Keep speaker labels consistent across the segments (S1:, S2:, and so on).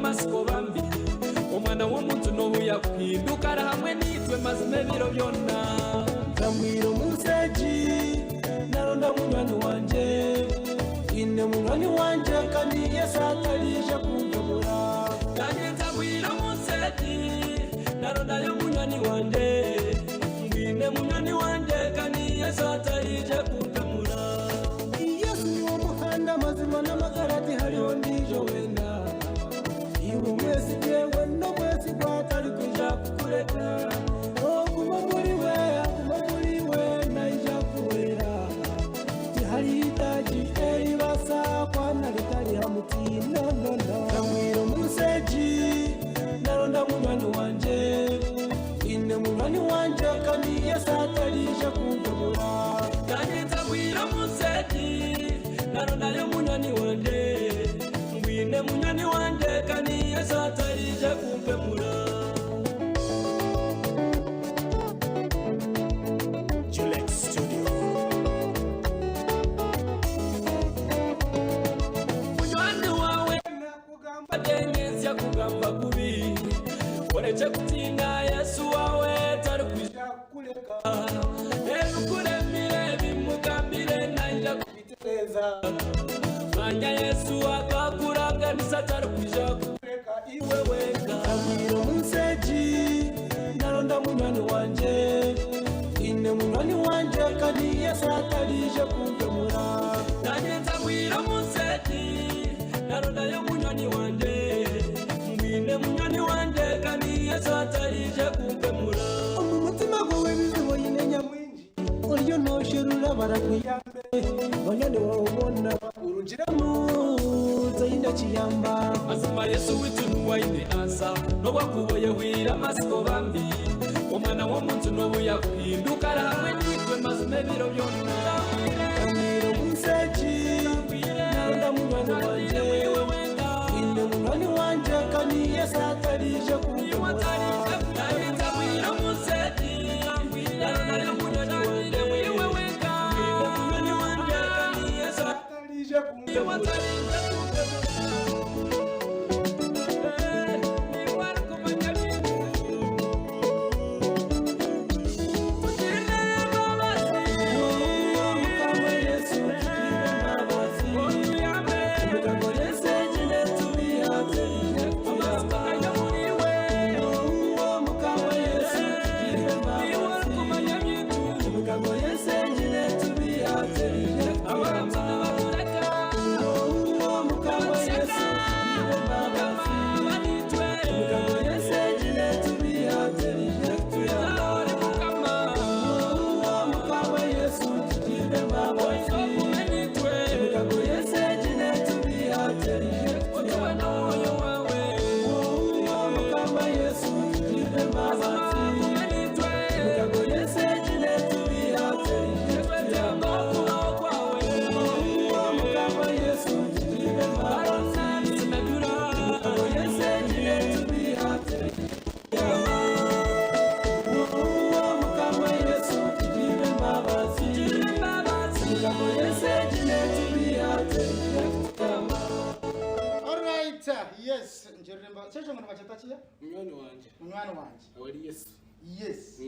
S1: amasiko bambi umwana w'umuntu n'ubu yakwiduka hamwe nitwe mazime biro byonna ndamwira umuseji naronda munywani wanje ine munywani wanje kandi Yesu atarije kundobora kandi ndamwira umuseji naronda yo munywani wanje ine munywani wanje kandi Yesu atarije kundobora Yesu ni umuhanda mazima n'amagarati hariho ndijo wenda iwe mwese yewe no mwese gwatari kuja kukureka kuma muri we naija kuwera tihari itaji basa kwana litari hamutina ndamwira umuseji naronda munywani wanje ine munywani wanje kandi Yesu atarije kundobora kandi ndamwira umuseji naronda yo munywani wanje ngwine munywani wanje kandi Yesu atarije kumpemura Julex Studio munywani wawe nakugamba dengezi yakugamba kubi ureke kutinda Yesu wawe tarukwisha kuleka enukuremire bimugambire naija kubitereza Manya Yesu akakuraganisa tarukwisha kuleka iwe weka Amiro umuseji naronda munywani wanje ine munywani wanje kandi Yesu atarije kumpemura nanye nzamwira umuseji naronda yo munywani wanje ngwine munywani wanje kandi Yesu atarije kumpemura umutima gwawe bizubo yinenya mwinji uryo nosherura barakwiyambe banyane wawubona urugiramo zayinda kiyamba azima Yesu witu waine ansa no bakuboye wira amasiko bambi umwana w'umuntu n'ubu yakwiduka hamwe nitwe mazime biro byonna amira umuseji naronda munywani wanje ine munywani wanje kandi Yesu atarije kumpemura ndamwira umuseji naronda yo munywani wanje
S2: Yes, njiremba. Checho ngona bachatachiya?
S1: Munywani wanje.
S2: Munywani wanje.
S1: Wali Yesu.
S2: Yes.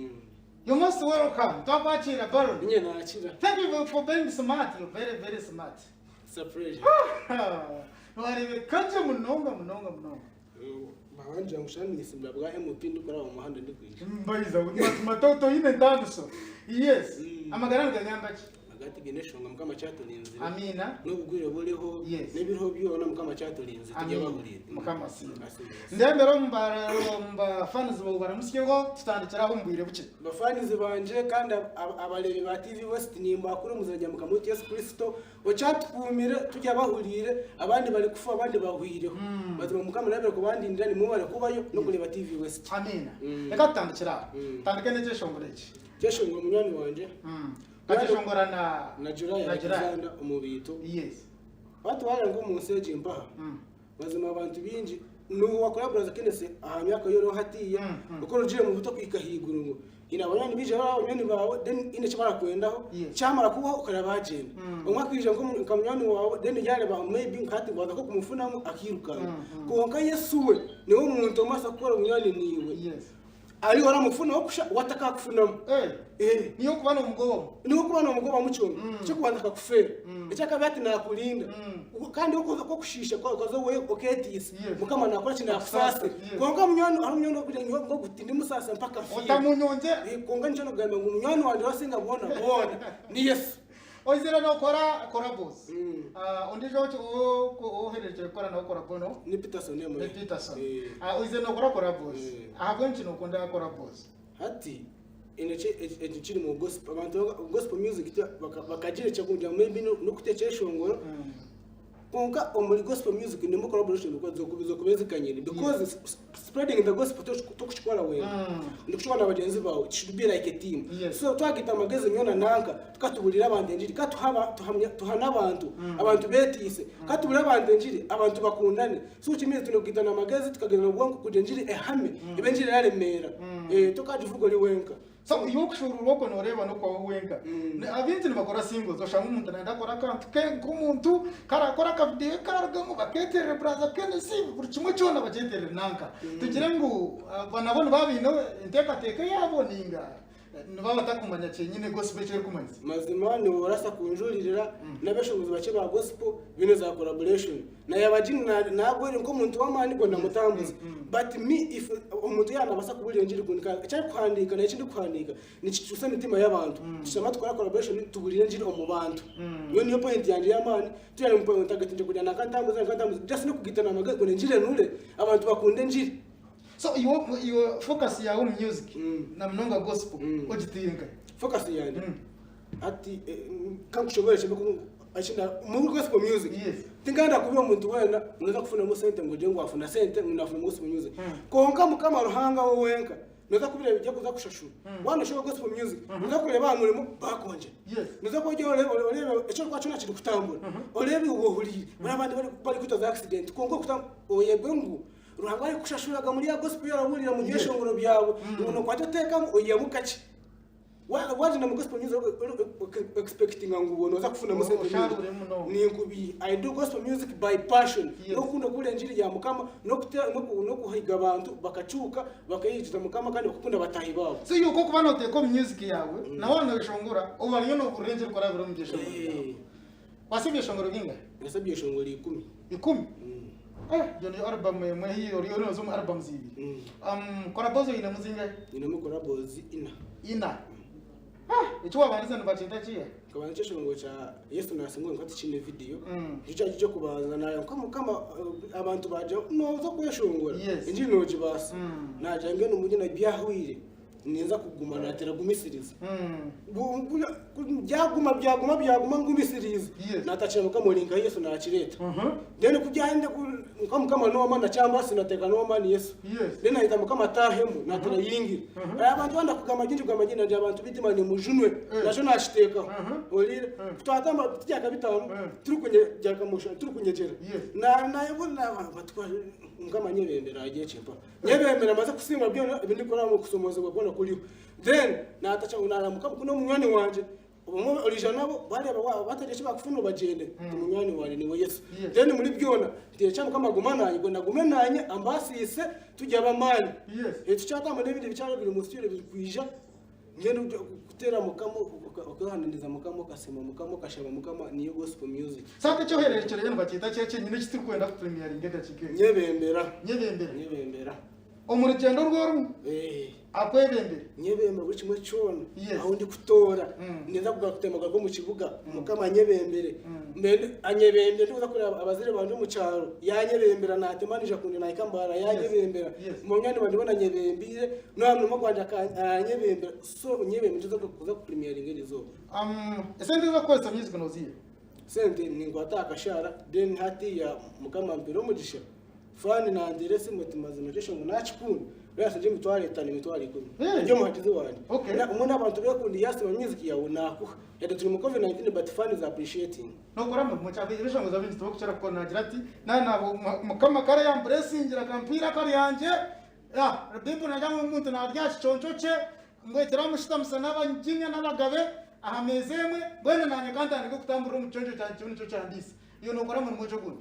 S2: You're most welcome. Twabachira Baron.
S1: Nye naachira.
S2: Thank you for being smart. You're very, very smart.
S1: It's a pleasure.
S2: Wari kanje munonga.
S1: Mawanje ngushani isimbla bwa MP ndukora mu muhanda ndikwisha.
S2: Mbayiza kuti matoto ine ndanduso. Yes. Amagaranga nyambachi.
S1: Agati geneshonga mukama cyatolinze.
S2: Amina.
S1: N'ubugwire buriho n'ibiriho byona mukama cyatolinze tujya bahurira.
S2: Mukama si. Ndembero mba fans bo baramusikego tutandikiraho mbwire buke.
S1: Bafanizi banje kandi abarebe ba TV West nimba kuri muzajya mukamuti Yesu Kristo ochatwumire tujya bahurire abandi bari kufa abandi bahwireho. Bazima mukama nabere ko bandi ndani mu bare kubayo no kureba TV West.
S2: Amina. Reka tutandikira. Tandikene cyeshongoreke.
S1: Cyeshongo munywani wanje.
S2: Kachishongora
S1: na July umubito.
S2: Yes.
S1: Watu wale ngo munseje mpaha. Bazima abantu binji nuwo wakora braza kenese ahantu yakayoro hatiye uko rujire mu buto kwikahiguru ngo inabanyani bije abanyani bawe then ine cyamara kwendaho cyamara kuba ukarabagenda umwakije ngo kamyani wawe then yale ba maybe nkati baza ko kumufunamo akiruka konka Yesu we niwo umuntu masa kora umunyani niwe ari ora mufuna wataka kufunamo
S2: niyo kubana umugoba
S1: mucyo cyo kubana kakufera icyaka bati nakulinda kandi uko kushisha kwazo we oketisi mukama nakora kina kufase konga munyano ari munyano kuje ngo gutindi musasa mpaka
S2: utamunyonje
S1: konga ncyo ngamba ngo munyano wanje wasinga bona ni Yesu
S2: Oizera no kora boss. Ondijo ohereje kora no kora bono.
S1: Ni Peterson yemo.
S2: Ni Peterson. Oizera no kora boss. Ahabwenchi no konda kora boss.
S1: Hati chiri mu gospel abantu gospel music bakagire cyo kunja maybe no kutekesha ngoro. Konka omuri gospel music ni mu collaboration ko kubezekanye because spreading the gospel to kuchikora we ndikushobora abagenzi bawe it should be like a team so twagita amageze nyona nanka tukatuburira abandi njiri tuhana abantu betise katuburira abandi njiri abantu bakundane so kimeze tunogitana amageze tukagenda ubwonko kujenjiri ehame ibenjiri yaremera tukajivugo liwenka
S2: so yokushuru roko noreba no kwa wenga abinzi nibakora singles oshanga umuntu nanda kora kantu k'umuntu karakora kabide karagamo baketere braza kenesi buri kimwe cyona bajetere nanka tugire ngo banabona babino intekateka yabo ninga nibaba takumanya cyenyine gospel cyo kumanya
S1: mazima ni urasa kunjuririra nabeshobozi bace ba gospel bino za collaboration na yabajini nagwere ko umuntu wamani ngo ndamutambuza but me if umuntu yana basa kubulira njiri kunika cyari kwandika na ikindi kwandika ni cyusa mitima y'abantu cyama twara collaboration tubulira njiri mu bantu yo niyo point yanje y'amani tuyari mu point tagatinje kujya nakantambuza just no kugitana amagaze ngo njire nule abantu bakunde njiri.
S2: So your focus ya home music na mnonga gospel ojitinga
S1: focus yani ati kankushobora cyane ko ashina mu gospel music tinganda kubiyo umuntu wena unaweza kufuna mu sente ngo je ngo afuna sente unafuna gospel music konka mukama ruhanga wo wenka unaweza kubira bijya kuza kushashura wana show gospel music unaweza kureba muri bakonje unaweza ko je olebe echo kwa chona kiri kutambura olebe uwo hurire barabandi bari kutaza accident kongo kutam oyebengu ruhanga ari kushashuraga muri ya gospel yarabulira mu gishongoro byawe umuntu kwateteka oyemukachi waje na mu gospel music expecting ngo ubonoza kufuna mu sente ni ngubi I do gospel music by passion no kunda kule njiri ya mukama no kuhiga abantu bakacuka bakayijiza mukama kandi bakunda batahi babo
S2: so yuko kubana uteko music yawe na wana bishongora ubariyo no kurenje kora biro mu gishongoro wasibye shongoro binga
S1: nasabye shongoro
S2: 10 Joni album mwe hiyo riyo zo album zibi korabozo ina muzinga
S1: ina mu korabozi
S2: ina icyo wabanza nbacinda ciye
S1: kabanje shongo cha Yesu nasengo ngati chine video cyo kubanza nayo kama abantu baje nozo kuyashongora inji noje basi naje ngene umugina byahwire niza kuguma natera gumisiriza byaguma ngumisiriza natacira mukamuringa Yesu nakireta ndene kujyande kama no mana cyangwa sinateka no mana Yesu ndene ahita mukama tahemu natera yingi abantu banda kugama jinji kwamagina nje abantu bitimanye mujunwe naco nashiteka olire twatamba tujyaka bitanu turukunye jakamusha turukunyegera nayibona batwa ngama nyebembera agiye chepa nyebembera maze kusimba byo ibindi kora mu kusomoza gakona kuri then natacha unaramuka kuno munywani wanje ubumwe original bari bataje bakufuna bagende munywani wanje ni Yesu then muri byona ndiye mukama gumananye ngo nagumenanye ambasise tujya abamani tucyatamba n'ibindi bicyaro biri mu studio bikwija ngene gutera mukamo ukahandiza mukamo kasema mukamo kashaba mukama niyo gospel music
S2: sate cyo hereje cyane bakita cyo nyine kitiri kwenda ku premiere ngenda kike
S1: nyebembera
S2: umurugendo rworo akwebembere
S1: nyebembera buri kimwe cyone aho ndi kutora neza kugakutemaga ko mu kibuga mukama nyebembere mbere anyebembere tuza kureba abazire banje mu cyaro yanyebembera natemanije kundi nayikambara yanyebembera munyani bandi bona nyebembire namwe mu Rwanda anyebembera so nyebembere tuza kuza ku premiere ngenizo
S2: esente zo kwesa music noziye
S1: sente ningo atakashara then hati ya mukama mbero mugisha fani na ndirese mutima zinojesho ngo nachikuni rasa je mitware 5 mitware 10
S2: Eh.
S1: ndio muhatizi wanje
S2: Okay.
S1: na umwe n'abantu bekundi yasi mu music yawe nakuha yade turi mu COVID-19 but fans is appreciating
S2: nokora mu cyabe ibishango za bintu tukucara ko nagira ati nabo mukama kare ya blessingira kampira kare yanje ya bibu najya mu muntu narya choncho che ngwetera mushita musana abanjinya n'abagabe ahamezemwe bwene nanye kandi andike kutambura umuchoncho cyane cyo cyandise iyo nokora mu mwojo guno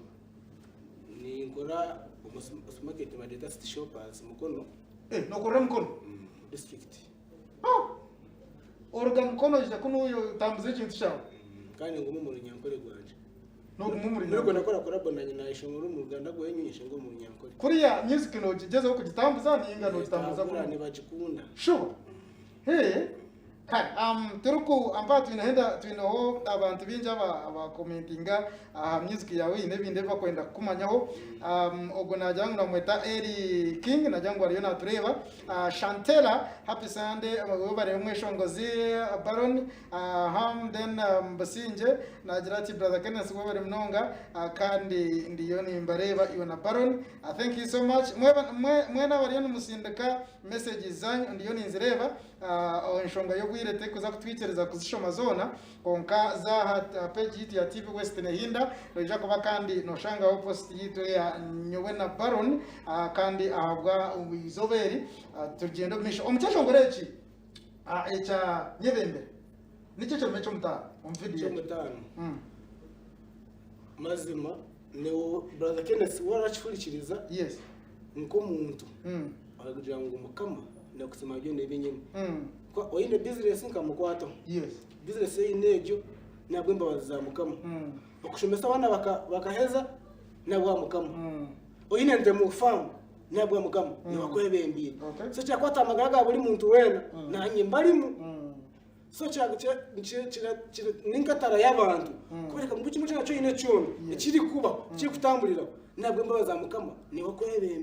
S1: ni ngora supermarket ma data city shoppers mukono
S2: nokora mukono
S1: district
S2: orga mukono jya kuno uyo tambuze ikintu cyawe
S1: kandi ngo mu runyankore gwanje
S2: no mumuri
S1: niko nakora korabonanye na ishongoro mu Rwanda gwenyunyishe ngo mu runyankore
S2: kuriya music no kigezeho kugitambuza ni inga no kitambuza
S1: ko ni bajikunda
S2: sure Kai, turuku ambato tuinaho abantu binja aba commentinga music yawe n'ibindi bakwenda kumanyaho ogo najyangu na mweta Eri King najyangu ariyo natureba Chantela happy Sunday bare mweshongozi Baron then Basinje nagira ati brother Kenneth bare mnonga kandi ndiyo ni mbareba iyo na Baron thank you so much mwe na bariyo musindika messages zanyu ndiyo ni nzireba onshonga yo gwirete kuza kutwitereza kuzishoma zona konka za page yitu ya TV West nehinda noja kuba kandi noshanga ho post yitu ya nyowe na Baron kandi ahabwa ubizoberi tugenda misho omucyasho ngorechi echa nyebembe nicyo cyo mecho mutano
S1: cyo mutano mazima ne brother Kenneth warachifurikiriza
S2: yes
S1: nko muntu akagira ngo mukama nakusema byo nebinyene kwa oyine business nkamukwato
S2: yes
S1: business yinejo nabwo imbabazi za mukama okushomesa abana bakaheza nabwo mukama oyine nde mu farm nabwo mukama ni bakwebembire so cyakwata amagaga buri muntu wena nanye mbarimu so cyaga ninkatara y'abantu kubereka mu cyimo cyacu yine cyo ikiri kuba kiri kutambulira nabwo imbabazi za mukama ni bakwebembire